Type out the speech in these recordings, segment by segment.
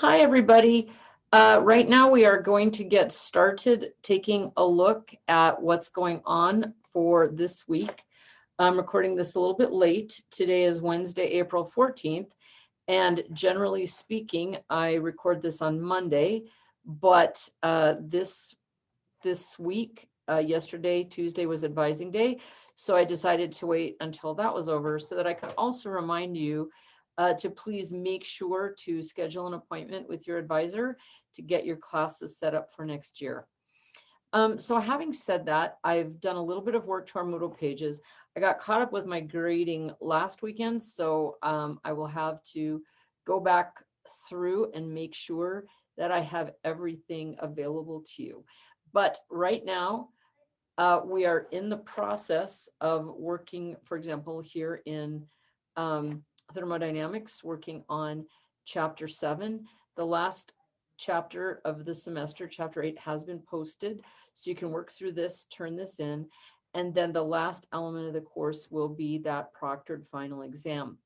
Hi, everybody. Right now, we are going to get started taking a look at what's going on for this week. I'm recording this a little bit late. Today is Wednesday, April 14th. And generally speaking, I record this on Monday. But this week, yesterday, Tuesday, was advising day. So I decided to wait until that was over so that I could also remind you to please make sure to schedule an appointment with your advisor to get your classes set up for next year. So having said that, I've done a little bit of work to our Moodle pages. I got caught up with my grading last weekend, so I will have to go back through and make sure that I have everything available to you. But right now, we are in the process of working, for example, here in thermodynamics, working on chapter 7. The last chapter of the semester, chapter 8, has been posted. So you can work through this, turn this in. And then the last element of the course will be that proctored final exam.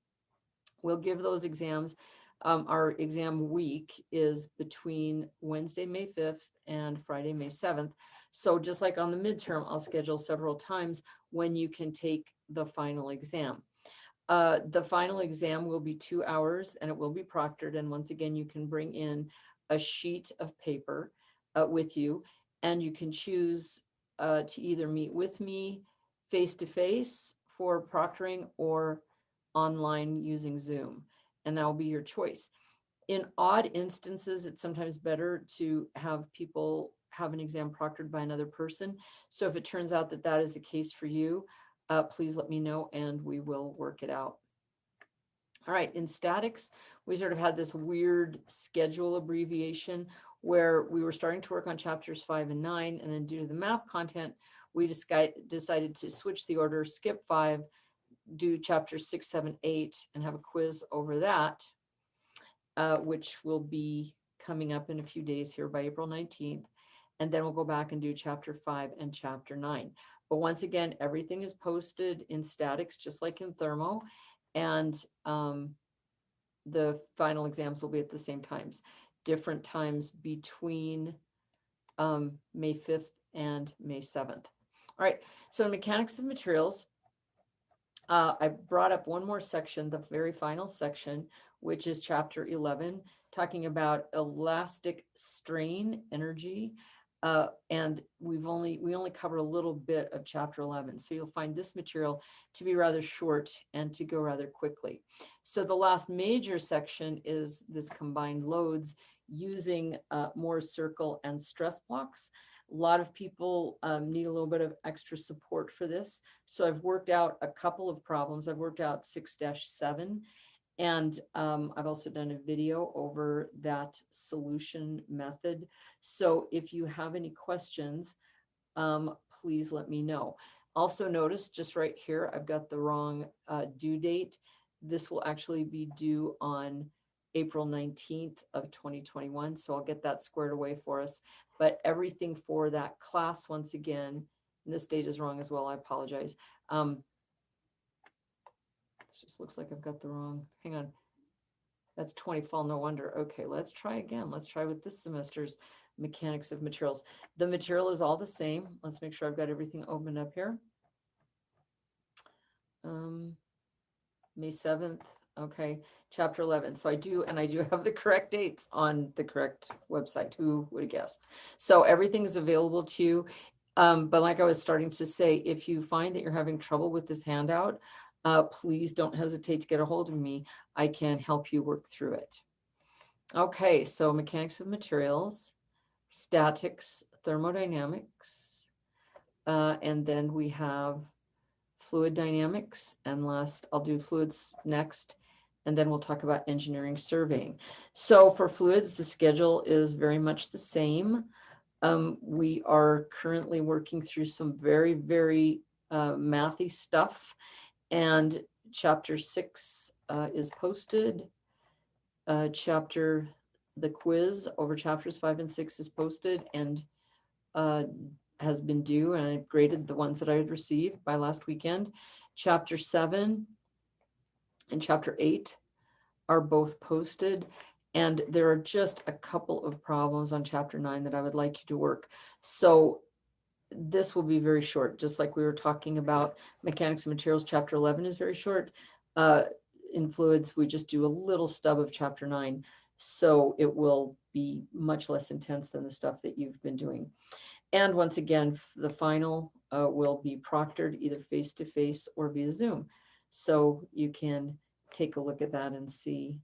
We'll give those exams. Our exam week is between Wednesday, May 5th and Friday, May 7th. So just like on the midterm, I'll schedule several times when you can take the final exam. The final exam will be 2 hours and it will be proctored. And once again, you can bring in a sheet of paper with you, and you can choose to either meet with me face-to-face for proctoring or online using Zoom, and that will be your choice. In odd instances, it's sometimes better to have people have an exam proctored by another person. So if it turns out that that is the case for you, please let me know and we will work it out. All right, in statics, we sort of had this weird schedule abbreviation where we were starting to work on chapters 5 and 9, and then due to the math content, we decided to switch the order, skip 5, do chapters 6, 7, 8, and have a quiz over that, which will be coming up in a few days here by April 19th. And then we'll go back and do chapter 5 and chapter 9. But once again, everything is posted in statics, just like in thermo. And the final exams will be at the same times, different times between May 5th and May 7th. All right, so in mechanics of materials, I brought up one more section, the very final section, which is chapter 11, talking about elastic strain energy. And we only covered a little bit of chapter 11. So you'll find this material to be rather short and to go rather quickly. So the last major section is this combined loads using Moore's circle and stress blocks. A lot of people need a little bit of extra support for this. So I've worked out a couple of problems. I've worked out 6-7. And I've also done a video over that solution method. So if you have any questions, please let me know. Also notice just right here, I've got the wrong due date. This will actually be due on April 19th of 2021. So I'll get that squared away for us. But everything for that class, once again, and this date is wrong as well, I apologize. It just looks like I've got the wrong, hang on. That's 20 fall, no wonder. Okay, let's try again. Let's try with this semester's mechanics of materials. The material is all the same. Let's make sure I've got everything opened up here. May 7th. Okay, chapter 11. So I do have the correct dates on the correct website. Who would have guessed? So everything is available to you. But like I was starting to say, if you find that you're having trouble with this handout, please don't hesitate to get a hold of me. I can help you work through it. Okay, so mechanics of materials, statics, thermodynamics, and then we have fluid dynamics, and last I'll do fluids next, and then we'll talk about engineering surveying. So for fluids, the schedule is very much the same. We are currently working through some very, very mathy stuff, and chapter 6 is posted. The quiz over chapters 5 and 6 is posted and has been due, and I've graded the ones that I had received by last weekend. Chapter 7 and chapter 8 are both posted, And there are just a couple of problems on chapter 9 that I would like you to work. So this will be very short, just like we were talking about mechanics and materials. Chapter 11 is very short. In fluids, we just do a little stub of chapter 9. So it will be much less intense than the stuff that you've been doing. And once again, the final will be proctored either face-to-face or via Zoom. So you can take a look at that and see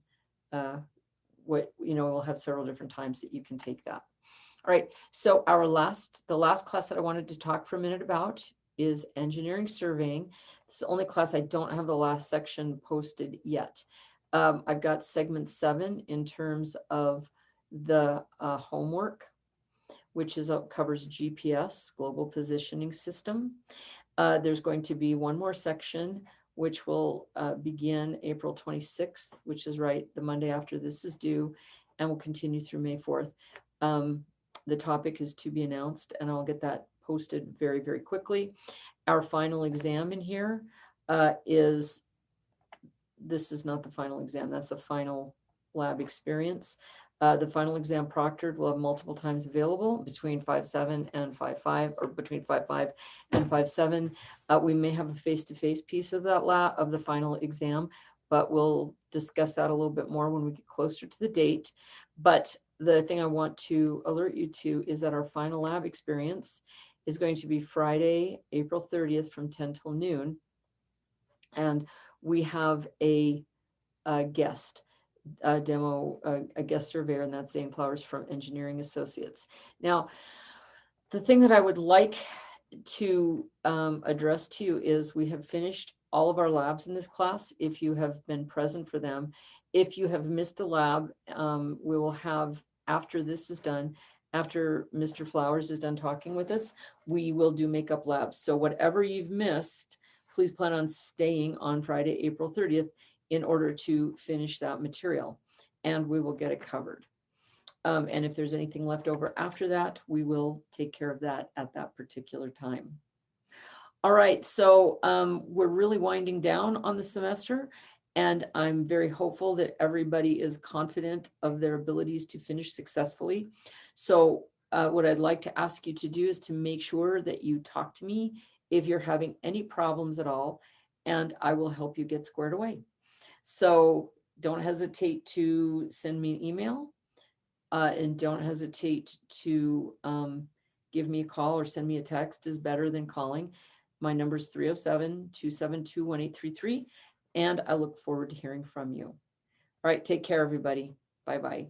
what, we'll have several different times that you can take that. All right, so the last class that I wanted to talk for a minute about is engineering surveying. It's the only class I don't have the last section posted yet. I've got segment 7 in terms of the homework, which covers GPS, Global Positioning System. There's going to be one more section, which will begin April 26th, which is right the Monday after this is due, and will continue through May 4th. The topic is to be announced, and I'll get that posted very, very quickly. Our final exam in here this is not the final exam, that's a final lab experience. The final exam proctored will have multiple times available between 5.7 and 5.5, or between 5.5 and 5.7. We may have a face-to-face piece of that of the final exam, but we'll discuss that a little bit more when we get closer to the date. But the thing I want to alert you to is that our final lab experience is going to be Friday, April 30th from 10 till noon. And we have a guest demo, a guest surveyor, and that's Zane Flowers from Engineering Associates. Now, the thing that I would like to address to you is we have finished all of our labs in this class. If you have been present for them, if you have missed a lab, we will have, after this is done, after Mr. Flowers is done talking with us, we will do makeup labs. So whatever you've missed, please plan on staying on Friday, April 30th in order to finish that material, and we will get it covered. And if there's anything left over after that, we will take care of that at that particular time. All right, so we're really winding down on the semester, and I'm very hopeful that everybody is confident of their abilities to finish successfully. So what I'd like to ask you to do is to make sure that you talk to me if you're having any problems at all, and I will help you get squared away. So don't hesitate to send me an email, and don't hesitate to give me a call or send me a text is better than calling. My number is 307-272-1833, and I look forward to hearing from you. All right, take care, everybody. Bye-bye.